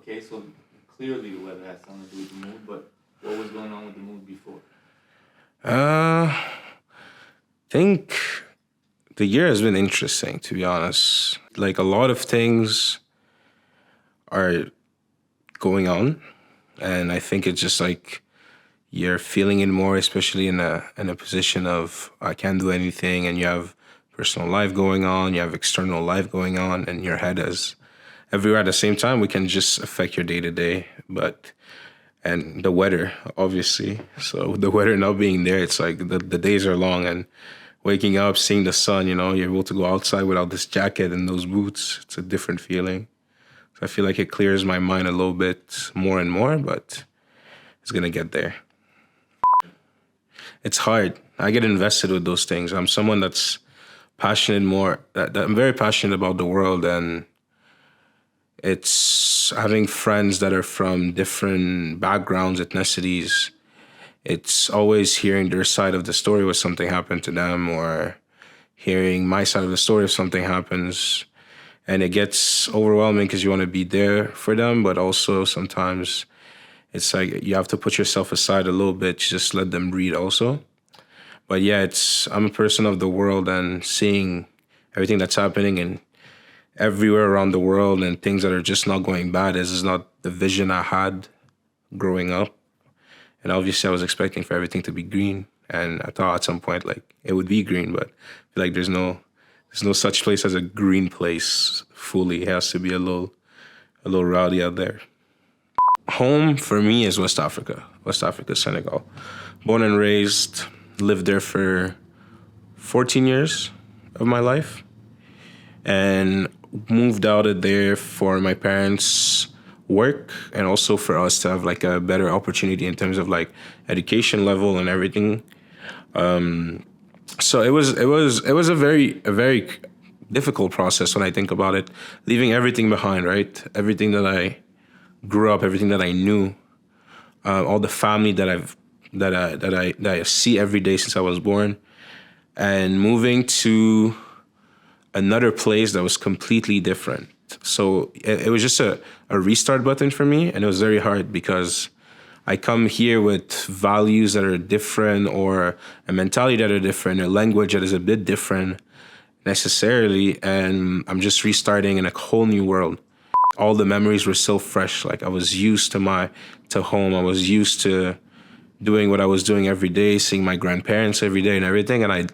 Okay, so clearly the weather has something to do with the mood, but what was going on with the mood before? Think the year has been interesting, to be honest. Like a lot of things are going on, and I think it's just like you're feeling it more, especially in a position of I can't do anything, and you have personal life going on, you have external life going on, and your head is everywhere at the same time. We can just affect your day to day, but and the weather, obviously. So the weather not being there, it's like the days are long and waking up, seeing the sun, you're able to go outside without this jacket and those boots. It's a different feeling. So I feel like it clears my mind a little bit more and more, but it's going to get there. It's hard. I get invested with those things. I'm someone that's passionate more, that I'm very passionate about the world, and it's having friends that are from different backgrounds, ethnicities. It's always hearing their side of the story when something happened to them, or hearing my side of the story if something happens. And it gets overwhelming because you want to be there for them, but also sometimes it's like you have to put yourself aside a little bit, just let them breathe also. But yeah, I'm a person of the world, and seeing everything that's happening and everywhere around the world and things that are just not going bad is not the vision I had growing up. And obviously I was expecting for everything to be green. And I thought at some point like it would be green, but I feel like there's no such place as a green place fully. It has to be a little rowdy out there. Home for me is West Africa. West Africa, Senegal. Born and raised, lived there for 14 years of my life. And moved out of there for my parents' work, and also for us to have like a better opportunity in terms of like education level and everything. So it was a very difficult process when I think about it, leaving everything behind, right? Everything that I grew up, everything that I knew, all the family that I see every day since I was born, and moving to another place that was completely different. So it was just a restart button for me. And it was very hard because I come here with values that are different, or a mentality that are different, a language that is a bit different necessarily. And I'm just restarting in a whole new world. All the memories were still fresh. Like I was used to home. I was used to doing what I was doing every day, seeing my grandparents every day and everything. And I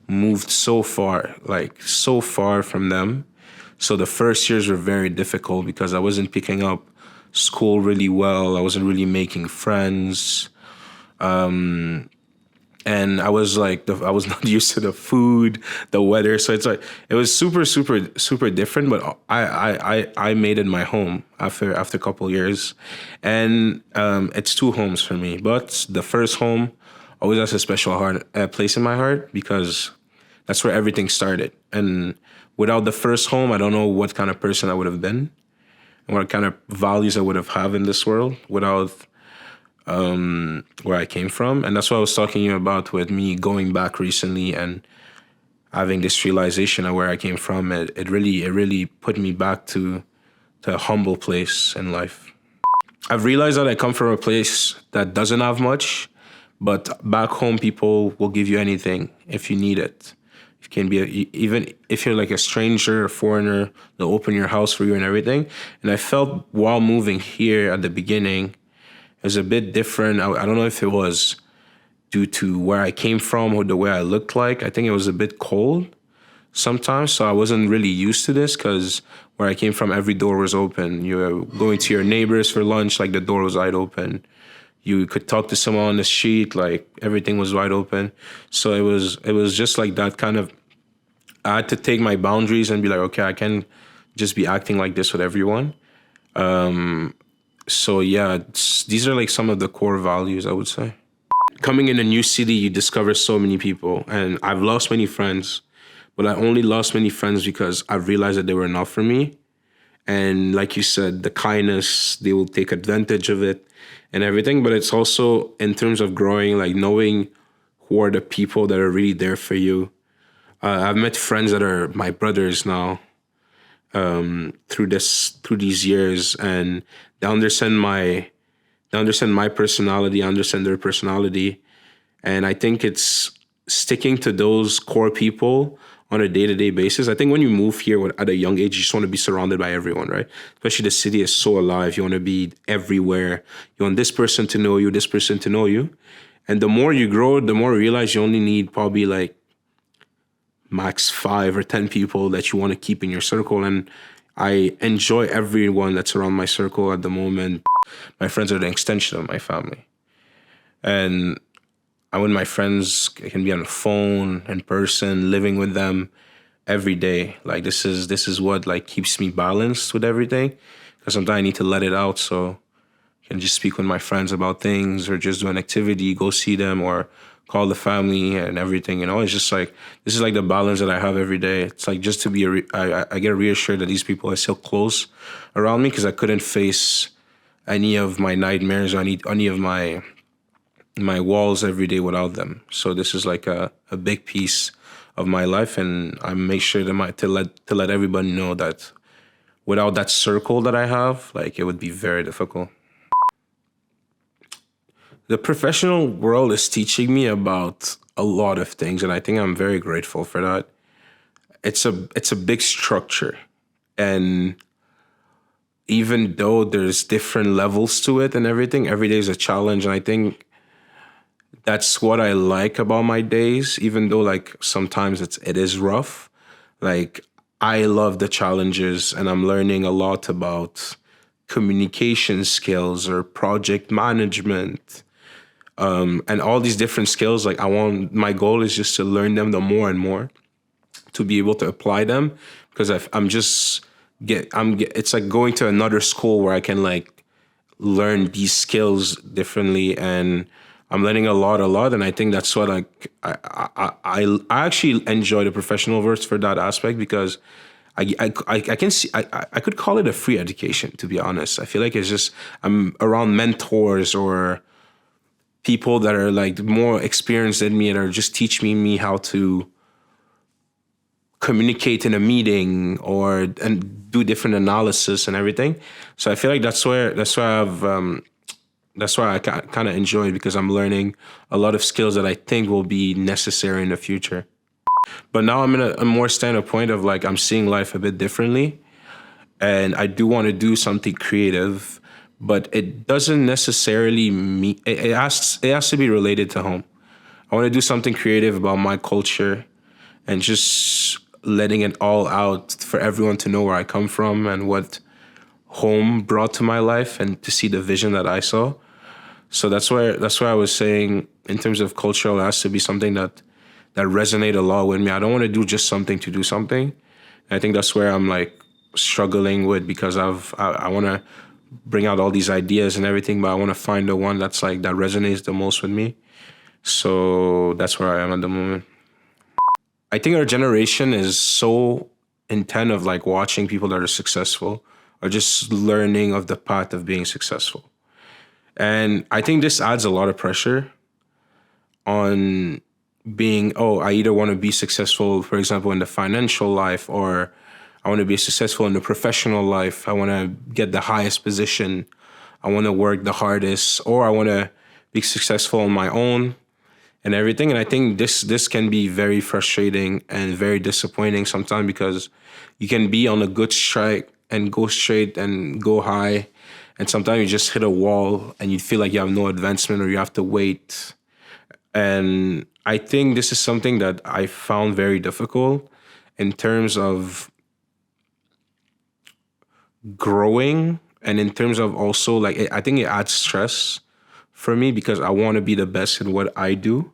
moved so far, like so far from them. So the first years were very difficult because I wasn't picking up school really well. I wasn't really making friends. And I was like, I was not used to the food, the weather. So it's like, it was super, super, super different, but I made it my home after a couple of years. And it's two homes for me. But the first home always has a special place in my heart because that's where everything started. And without the first home, I don't know what kind of person I would have been and what kind of values I would have in this world without where I came from. And that's what I was talking to you about with me going back recently and having this realization of where I came from. It really put me back to a humble place in life. I've realized that I come from a place that doesn't have much, but back home people will give you anything if you need it. You can be even if you're like a stranger, a foreigner, they'll open your house for you and everything. And I felt while moving here at the beginning, it was a bit different. I don't know if it was due to where I came from or the way I looked like. I think it was a bit cold sometimes, so I wasn't really used to this because where I came from, every door was open. You were going to your neighbors for lunch, like the door was wide open. You could talk to someone on the street, like everything was wide open. So it was just like that kind of, I had to take my boundaries and be like, okay, I can just be acting like this with everyone. So yeah, these are like some of the core values, I would say. Coming in a new city, you discover so many people, and I've lost many friends, but I only lost many friends because I realized that they were enough for me. And like you said, the kindness, they will take advantage of it and everything. But it's also in terms of growing, like knowing who are the people that are really there for you. I've met friends that are my brothers now. through these years, and they understand my personality, I understand their personality. And I think it's sticking to those core people on a day-to-day basis. I think when you move here at a young age, you just want to be surrounded by everyone, right? Especially the city is so alive. You want to be everywhere. You want this person to know you, this person to know you. And the more you grow, the more you realize you only need probably like max 5 or 10 people that you want to keep in your circle. And I enjoy everyone that's around my circle at the moment. My friends are the extension of my family. And I with my friends, I can be on the phone, in person, living with them every day. Like this is what like keeps me balanced with everything. Because sometimes I need to let it out, so I can just speak with my friends about things, or just do an activity, go see them, or call the family and everything. You know, it's just like this is like the balance that I have every day. It's like just to be I get reassured that these people are still close around me, because I couldn't face any of my nightmares or any of my walls every day without them. So this is like a big piece of my life, and I make sure to let everybody know that without that circle that I have, like it would be very difficult. The professional world is teaching me about a lot of things, and I think I'm very grateful for that. It's a big structure, and even though there's different levels to it and everything, every day is a challenge, and I think that's what I like about my days, even though like sometimes it is rough. Like I love the challenges, and I'm learning a lot about communication skills or project management, and all these different skills. Like my goal is just to learn them the more and more, to be able to apply them, because it's like going to another school where I can like learn these skills differently, and I'm learning a lot, and I think that's what I actually enjoy the professional verse for that aspect, because I can see I could call it a free education, to be honest. I feel like it's just I'm around mentors or people that are like more experienced than me and are just teaching me how to communicate in a meeting and do different analysis and everything. So I feel like that's why I kind of enjoy it, because I'm learning a lot of skills that I think will be necessary in the future. But now I'm in a more standpoint of like I'm seeing life a bit differently, and I do want to do something creative, but it doesn't necessarily mean it has to be related to home. I want to do something creative about my culture, and just letting it all out for everyone to know where I come from and what home brought to my life, and to see the vision that I saw. So that's why I was saying, in terms of cultural, it has to be something that resonate a lot with me. I don't want to do just something to do something. And I think that's where I'm like struggling with, because I want to bring out all these ideas and everything, but I want to find the one that's like that resonates the most with me. So that's where I am at the moment. I think our generation is so intent of like watching people that are successful, or just learning of the path of being successful. And I think this adds a lot of pressure on being, I either want to be successful, for example, in the financial life, or I want to be successful in the professional life. I want to get the highest position. I want to work the hardest, or I want to be successful on my own and everything. And I think this can be very frustrating and very disappointing sometimes, because you can be on a good strike and go straight and go high, and sometimes you just hit a wall and you feel like you have no advancement, or you have to wait. And I think this is something that I found very difficult in terms of growing, and in terms of also like I think it adds stress for me, because I want to be the best in what I do.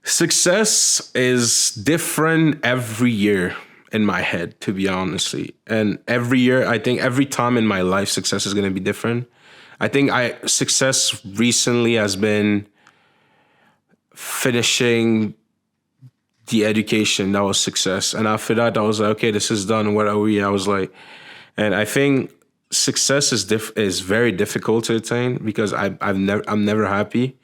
Success is different every year in my head, to be honestly. And every year, I think every time in my life, success is going to be different. I think success recently has been finishing the education. That was success. And after that, I was like, okay, this is done. What are we? I was like, and I think success is very difficult to attain, because I'm never happy.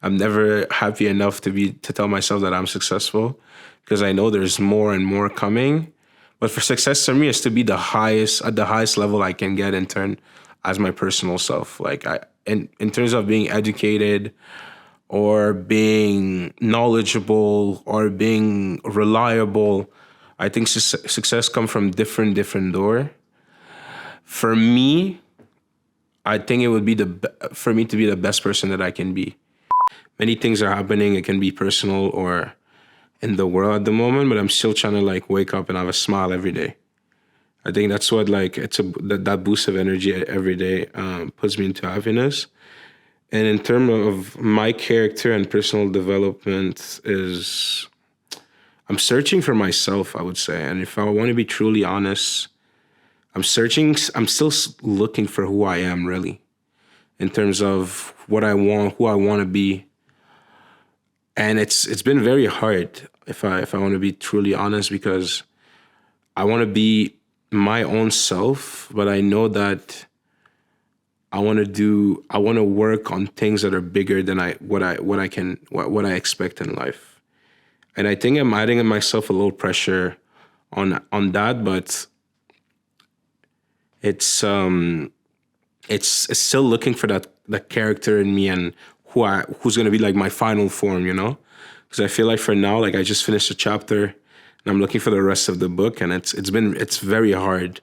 I'm never happy enough to tell myself that I'm successful, because I know there's more and more coming. But for success for me is to be the highest at the highest level I can get in turn as my personal self. Like in terms of being educated or being knowledgeable or being reliable, I think success come from different door. For me, I think it would be for me to be the best person that I can be. Many things are happening. It can be personal or in the world at the moment, but I'm still trying to like wake up and have a smile every day. I think that's what like that boost of energy every day puts me into happiness. And in terms of my character and personal development is I'm searching for myself, I would say. And if I want to be truly honest, I'm still looking for who I am really in terms of what I want, who I want to be. And it's been very hard if I want to be truly honest, because I want to be my own self, but I know that I want to work on things that are bigger than what I expect in life. And I think I'm adding myself a little pressure on that, but it's still looking for that character in me and who's going to be like my final form, you know? Because I feel like for now, like I just finished a chapter and I'm looking for the rest of the book, and it's very hard